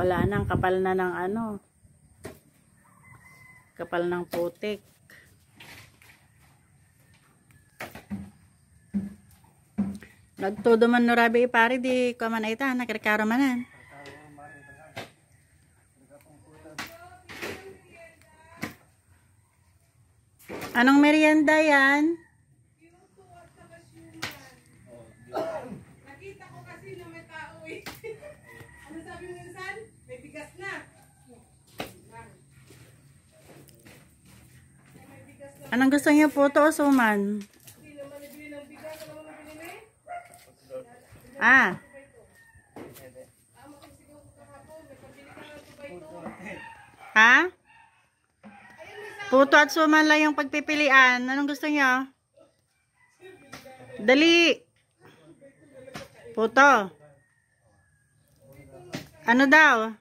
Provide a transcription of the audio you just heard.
Wala nang kapal na ng ano. Kapal ng putik. Nagtudo man no rabi ipari di ko man ita nakrekaro manan. Anong merienda yan? Nakita ko kasi na may tao eh. Ano sabi mo minsan? May bigas na. Anong gusto niyo po to, Suman? Hindi naman nabili ng bigas. Ano mo nabili? Ah. Ha? Puto at suman lang yung pagpipilian. Anong gusto niyo? Dali. Puto. Ano daw?